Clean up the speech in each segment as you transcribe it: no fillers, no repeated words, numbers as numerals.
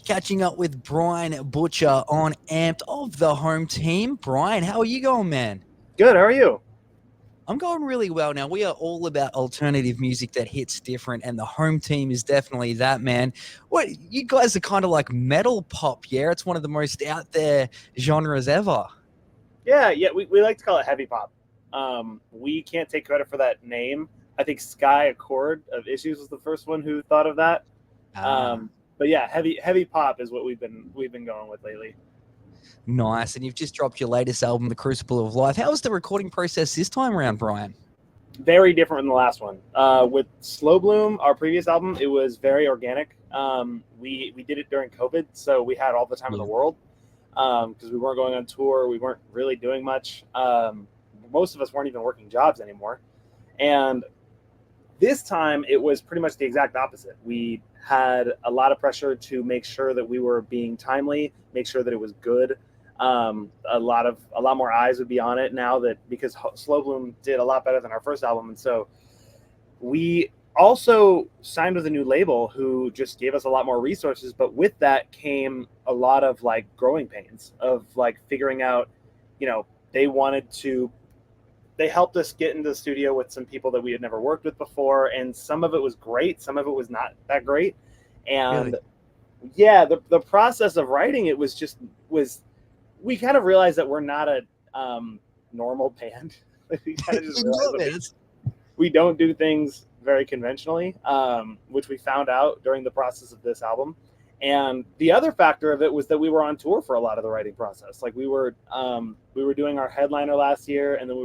catching up with Brian Butcher on Amped of the home team. Brian, how are you going, man? Good. How are you? I'm going really well now. We are all about alternative music that hits different, and the home team is definitely that, man. What you guys are kind of like metal pop, yeah? It's one of the most out there genres ever. Yeah. We like to call it heavy pop. We can't take credit for that name. I think Sky Accord of Issues was the first one who thought of that. Ah, But yeah, heavy pop is what we've been going with lately. nice. And you've just dropped your latest album, The Crucible of Life. How was the recording process this time around, Brian? Very different than the last one. With Slow Bloom, our previous album, it was very organic. We did it during COVID, so we had all the time in the Yeah. world because we weren't going on tour. We weren't really doing much. Most of us weren't even working jobs anymore. And this time, it was pretty much the exact opposite. We had a lot of pressure to make sure that we were being timely, make sure that it was good. A lot more eyes would be on it now that because Slow Bloom did a lot better than our first album, and so we also signed with a new label who just gave us a lot more resources. But with that came a lot of like growing pains of like figuring out, they wanted to they helped us get into the studio with some people that we had never worked with before, and some of it was great, some of it was not that great. Really? And yeah, the process of writing it was we kind of realized that we're not a normal band. We kind of just realized that we don't do things very conventionally, which we found out during the process of this album. And the other factor of it was that we were on tour for a lot of the writing process. Like we were doing our headliner last year, and then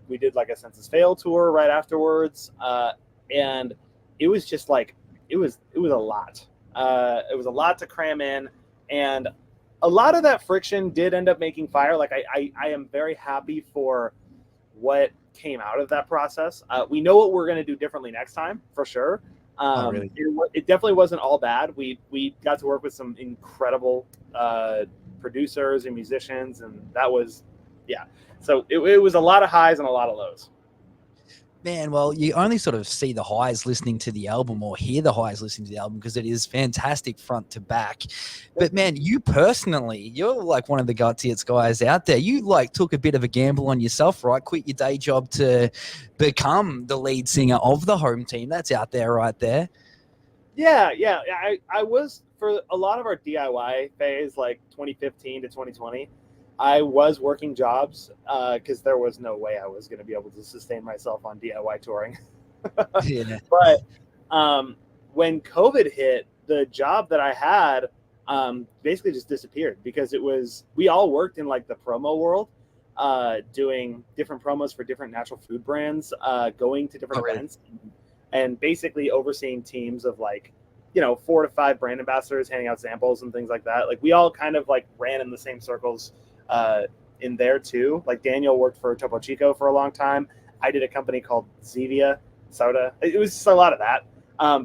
we did like a Census Fail tour right afterwards, and it was just like it was a lot. It was a lot to cram in, and a lot of that friction did end up making fire. Like I am very happy for what came out of that process. We know what we're going to do differently next time for sure. Oh, really? It definitely wasn't all bad. We got to work with some incredible producers and musicians, and that was, yeah. So it was a lot of highs and a lot of lows. Man, well, you only sort of see the highs listening to the album or hear the highs listening to the album because it is fantastic front to back. But man, you personally, you're like one of the gutsiest guys out there. You like took a bit of a gamble on yourself, right? Quit your day job to become the lead singer of the home team. That's out there right there. Yeah. I was for a lot of our DIY phase, like 2015 to 2020. I was working jobs because there was no way I was going to be able to sustain myself on DIY touring. Yeah. But when COVID hit, the job that I had basically just disappeared because we all worked in like the promo world, doing different promos for different natural food brands, going to different events, and basically overseeing teams of like, 4 to 5 brand ambassadors handing out samples and things like that. Like we all kind of like ran in the same circles in there too. Like Daniel worked for Topo Chico for a long time. I did a company called Zevia Soda. It was just a lot of that.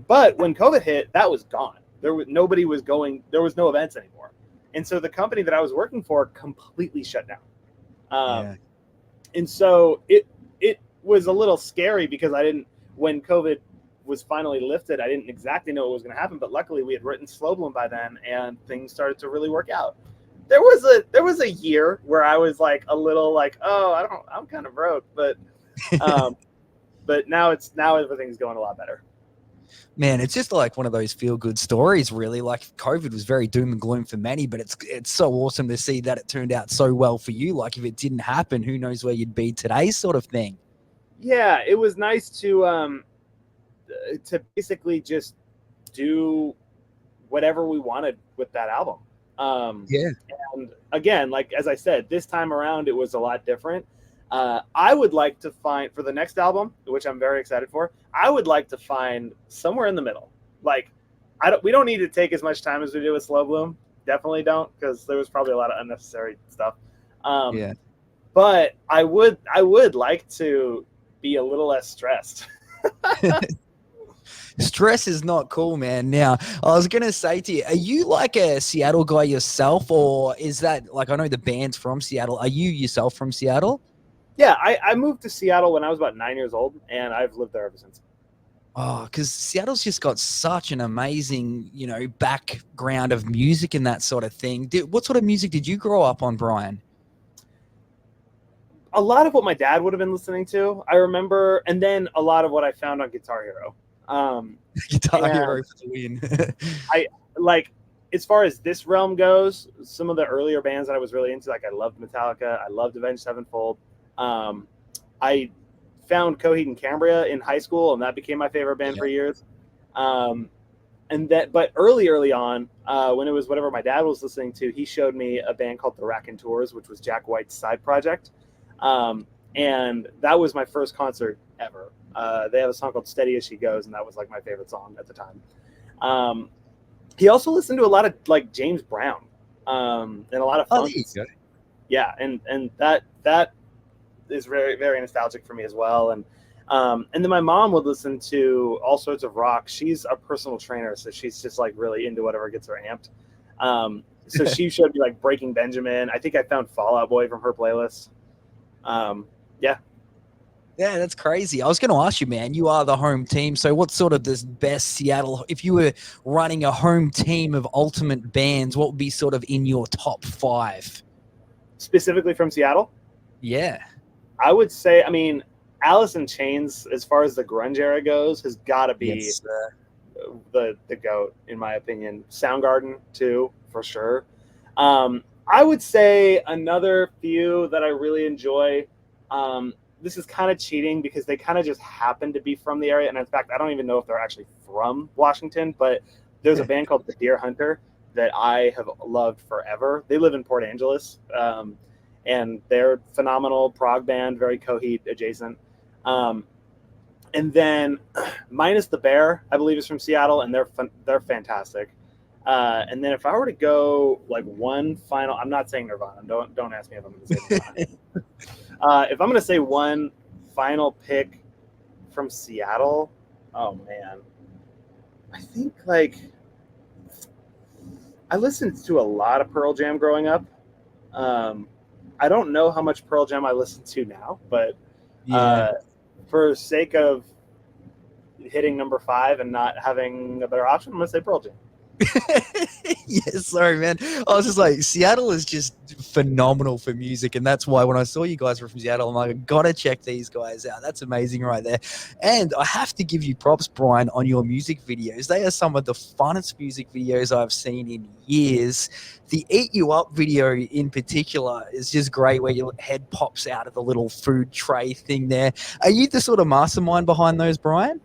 But when COVID hit, that was gone. Nobody was going. There was no events anymore, and so the company that I was working for completely shut down. And so it was a little scary because when COVID was finally lifted, I didn't exactly know what was going to happen. But luckily, we had written Slow Bloom by then, and things started to really work out. There was a year where I was like a little like, oh, I'm kind of broke, but now everything's going a lot better. Man, it's just like one of those feel-good stories, really. Like COVID was very doom and gloom for many, but it's so awesome to see that it turned out so well for you. Like if it didn't happen, who knows where you'd be today, sort of thing. Yeah, it was nice to basically just do whatever we wanted with that album. Yeah. And again, like as I said, this time around it was a lot different. I would like to find for the next album, which I'm very excited for. I would like to find somewhere in the middle. Like, we don't need to take as much time as we did with Slow Bloom. Definitely don't, because there was probably a lot of unnecessary stuff. Yeah. But I would like to be a little less stressed. Stress is not cool, man. Now, I was going to say to you, are you like a Seattle guy yourself, or is that like, I know the band's from Seattle. Are you yourself from Seattle? Yeah, I moved to Seattle when I was about 9 years old, and I've lived there ever since. Oh, because Seattle's just got such an amazing, background of music and that sort of thing. What sort of music did you grow up on, Brian? A lot of what my dad would have been listening to, I remember, and then a lot of what I found on Guitar Hero. Guitar And Hero for the win. I like, as far as this realm goes, some of the earlier bands that I was really into, like I loved Metallica, I loved Avenged Sevenfold. I found Coheed and Cambria in high school, and that became my favorite band for years. But early on, when it was whatever my dad was listening to, he showed me a band called the Raconteurs, which was Jack White's side project. And that was my first concert ever. They have a song called Steady As She Goes, and that was like my favorite song at the time. He also listened to a lot of like James Brown, and a lot of funk. Yeah, and that is very, very nostalgic for me as well. And then my mom would listen to all sorts of rock. She's a personal trainer, so she's just like really into whatever gets her amped. So she showed me like Breaking Benjamin. I think I found Fall Out Boy from her playlist. Yeah. Yeah, that's crazy. I was going to ask you, man, you are the home team. So what's sort of this best Seattle, if you were running a home team of ultimate bands, what would be sort of in your top 5? Specifically from Seattle? Yeah. I would say, I mean, Alice in Chains, as far as the grunge era goes, has got to be the GOAT, in my opinion. Soundgarden, too, for sure. I would say another few that I really enjoy, this is kind of cheating because they kind of just happen to be from the area. And in fact, I don't even know if they're actually from Washington, but there's a band called The Deer Hunter that I have loved forever. They live in Port Angeles, and they're phenomenal prog band, very Coheed adjacent. And then Minus the Bear, I believe, is from Seattle, and they're fantastic. And then if I were to go like one final, I'm not saying Nirvana. Don't ask me if I'm going to say Nirvana. If I'm going to say one final pick from Seattle, oh man, I think like I listened to a lot of Pearl Jam growing up. I don't know how much Pearl Jam I listen to now, but for sake of hitting number 5 and not having a better option, I'm going to say Pearl Jam. Yeah, sorry, man. I was just like, Seattle is just phenomenal for music, and that's why when I saw you guys were from Seattle, I'm like, I gotta check these guys out. That's amazing right there. And I have to give you props, Brian, on your music videos. They are some of the funnest music videos I've seen in years. The Eat You Up video in particular is just great, where your head pops out of the little food tray thing there. Are you the sort of mastermind behind those, Brian?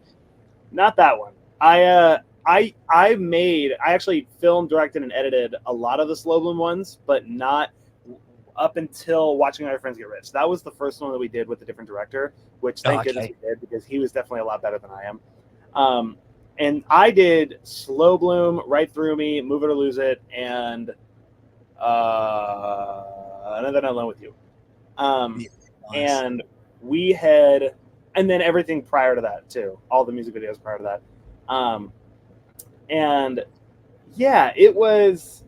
Not that one. I actually filmed, directed, and edited a lot of the Slow Bloom ones, but not up until Watching Our Friends Get Rich. That was the first one that we did with a different director, which thank goodness we did, because he was definitely a lot better than I am. And I did Slow Bloom, Right Through Me, Move It or Lose It, and then Alone With You. And we had, and then everything prior to that too, all the music videos prior to that. And yeah, it was,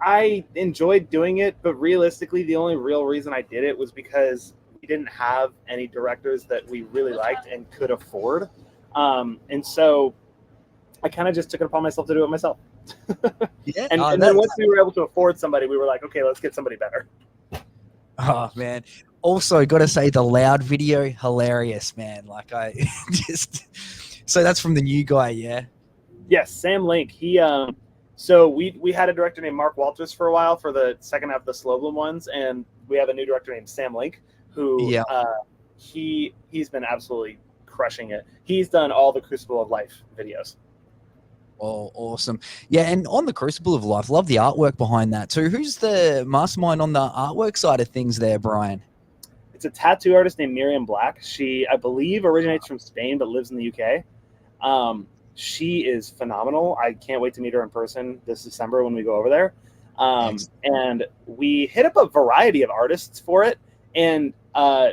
I enjoyed doing it, but realistically, the only real reason I did it was because we didn't have any directors that we really liked and could afford. And so I kind of just took it upon myself to do it myself. And then once we were able to afford somebody, we were like, okay, let's get somebody better. Oh, man. Also, got to say, the Loud video, hilarious, man. Like, I just... So that's from the new guy, yeah? Yes, Sam Link. He so we had a director named Mark Walters for a while for the second half of the Slow Bloom ones, and we have a new director named Sam Link, who he's been absolutely crushing it. He's done all the Crucible of Life videos. Oh, awesome. Yeah, and on the Crucible of Life, love the artwork behind that too. Who's the mastermind on the artwork side of things there, Brian? It's a tattoo artist named Miriam Black. She, I believe, originates from Spain but lives in the UK. She is phenomenal. I can't wait to meet her in person this December when we go over there. And we hit up a variety of artists for it. And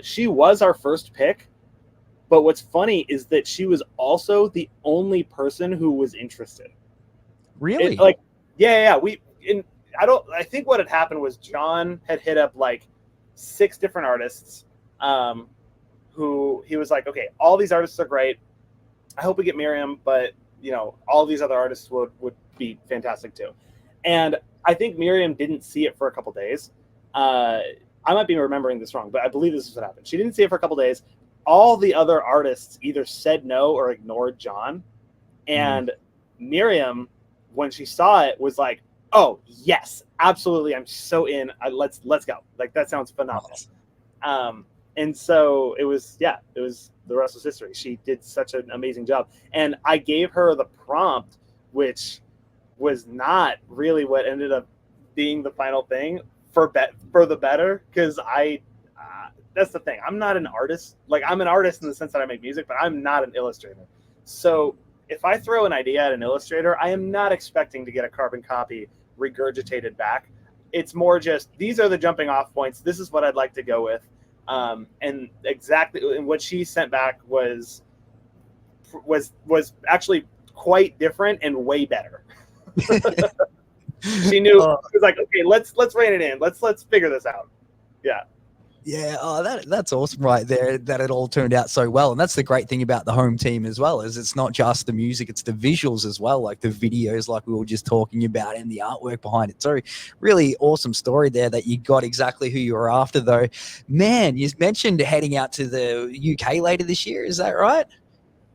she was our first pick. But what's funny is that she was also the only person who was interested. Really? I think what had happened was John had hit up like 6 different artists who he was like, okay, all these artists are great. I hope we get Miriam, but all these other artists would be fantastic too. And I think Miriam didn't see it for a couple days. I might be remembering this wrong, but I believe this is what happened. She didn't see it for a couple days. All the other artists either said no or ignored John. And Miriam, when she saw it, was like, "Oh yes, absolutely! I'm so in. Let's go. Like that sounds phenomenal." And so it was the rest was history. She did such an amazing job, and I gave her the prompt, which was not really what ended up being the final thing for the better, because that's the thing. I'm not an artist. Like I'm an artist in the sense that I make music, but I'm not an illustrator. So if I throw an idea at an illustrator, I am not expecting to get a carbon copy regurgitated back. It's more just, these are the jumping off points. This is what I'd like to go with. And what she sent back was actually quite different and way better. She knew, she was like, okay, let's rein it in. Let's figure this out. Yeah. Yeah, that's awesome right there, that it all turned out so well. And that's the great thing about the home team as well, is it's not just the music, it's the visuals as well, like the videos like we were just talking about and the artwork behind it. So really awesome story there that you got exactly who you were after though. Man, you mentioned heading out to the UK later this year, is that right?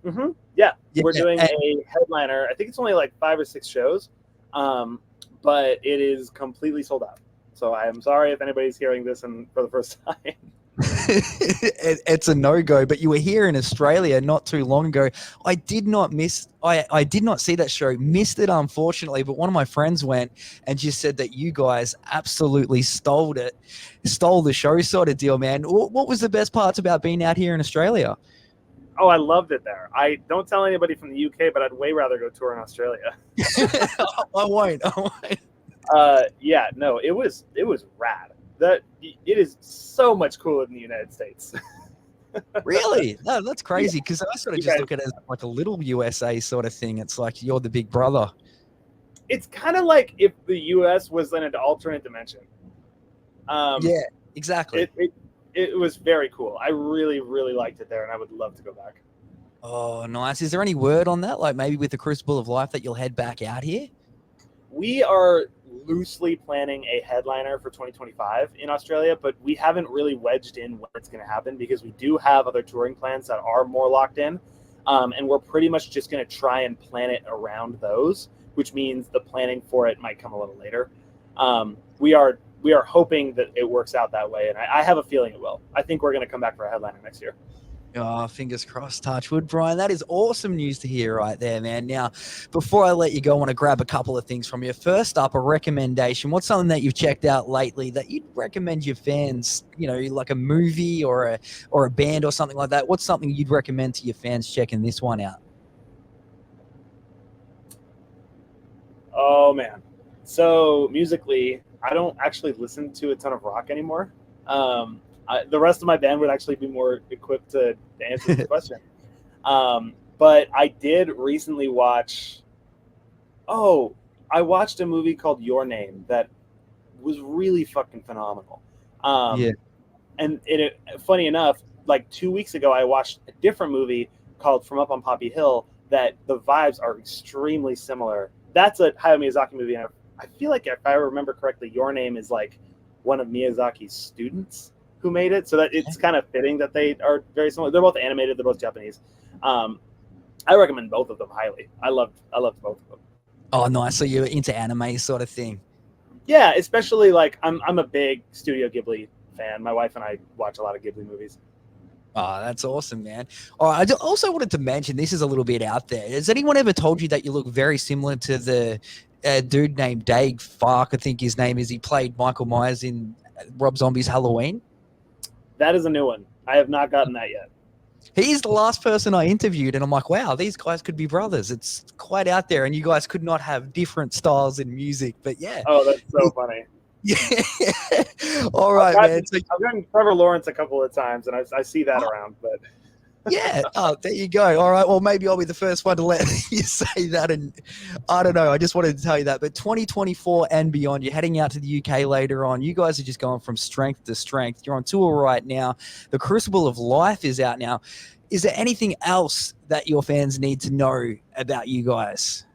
Mm-hmm. Yeah, we're doing a headliner. I think it's only like 5 or 6 shows, but it is completely sold out. So I am sorry if anybody's hearing this for the first time. It's a no-go, but you were here in Australia not too long ago. I did not see that show, missed it unfortunately, but one of my friends went and just said that you guys absolutely stole the show sort of deal, man. What was the best parts about being out here in Australia? Oh, I loved it there. I don't tell anybody from the UK, but I'd way rather go tour in Australia. I won't. Yeah, no, it was rad. It is so much cooler than the United States. Really? No, that's crazy, because I sort of just look at it as like a little USA sort of thing. It's like you're the big brother. It's kind of like if the US was in an alternate dimension. Yeah, exactly. It was very cool. I really, really liked it there, and I would love to go back. Oh, nice. Is there any word on that? Like maybe with the Crucible of Life that you'll head back out here? We are loosely planning a headliner for 2025 in Australia, but we haven't really wedged in when it's going to happen, because we do have other touring plans that are more locked in. And we're pretty much just going to try and plan it around those, which means the planning for it might come a little later. We are hoping that it works out that way, and I have a feeling it will. I think we're going to come back for a headliner next year. Oh, fingers crossed, touch wood, Brian. That is awesome news to hear right there, man. Now, before I let you go, I want to grab a couple of things from you. First up, a recommendation. What's something that you've checked out lately that you'd recommend your fans, like a movie or a band or something like that? What's something you'd recommend to your fans checking this one out? Oh, man. So musically, I don't actually listen to a ton of rock anymore. The rest of my band would actually be more equipped to answer this question. But I did recently watch I watched a movie called Your Name that was really fucking phenomenal. Yeah. And funny enough, like 2 weeks ago, I watched a different movie called From Up on Poppy Hill that the vibes are extremely similar. That's a Hayao Miyazaki movie, and I feel like if I remember correctly, Your Name is like one of Miyazaki's students who made it, so that it's kind of fitting that they are very similar. They're both animated, they're both Japanese. I recommend both of them highly. I loved both of them. Oh, nice. So you're into anime sort of thing? Yeah, especially like I'm a big Studio Ghibli fan. My wife and I watch a lot of Ghibli movies. Oh, that's awesome, man. All right, I also wanted to mention, this is a little bit out there. Has anyone ever told you that you look very similar to the dude named Dave Fark, I think his name is? He played Michael Myers in Rob Zombie's Halloween. That is a new one. I have not gotten that yet. He's the last person I interviewed, and I'm like, wow, these guys could be brothers. It's quite out there, and you guys could not have different styles in music, but yeah. Oh, that's so funny. Yeah. All right, man. I've gotten Trevor Lawrence a couple of times, and I see that around, but Yeah. Oh, there you go. All right. Well, maybe I'll be the first one to let you say that. And I don't know. I just wanted to tell you that. But 2024 and beyond, you're heading out to the UK later on. You guys are just going from strength to strength. You're on tour right now. The Crucible of Life is out now. Is there anything else that your fans need to know about you guys?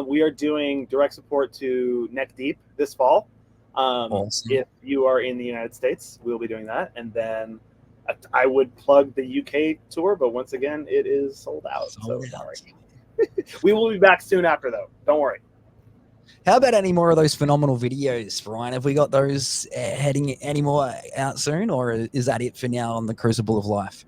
We are doing direct support to Neck Deep this fall. Awesome. If you are in the United States, we'll be doing that. And then I would plug the UK tour, but once again, it is sold out. So sorry. We will be back soon after, though. Don't worry. How about any more of those phenomenal videos, Brian? Have we got those heading any more out soon, or is that it for now on the Crucible of Life?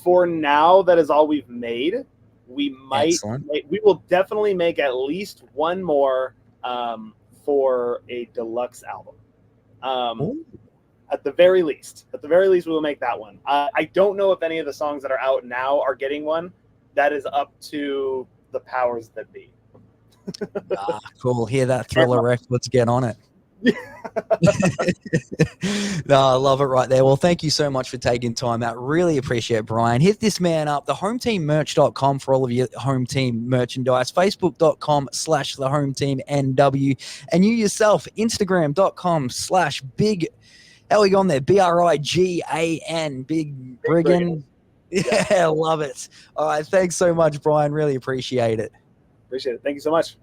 For now, that is all we've made. We will definitely make at least one more for a deluxe album. At the very least, we will make that one. I don't know if any of the songs that are out now are getting one. That is up to the powers that be. Cool. Hear that, Thriller Rex? Let's get on it. No, I love it right there. Well, thank you so much for taking time out. Really appreciate it, Brian. Hit this man up, thehometeammerch.com for all of your home team merchandise, facebook.com/thehometeamnw, and you yourself, instagram.com/big, how are we going there? BRIGAN, Big Brigand. Yeah, love it. All right. Thanks so much, Brian. Really appreciate it. Appreciate it. Thank you so much.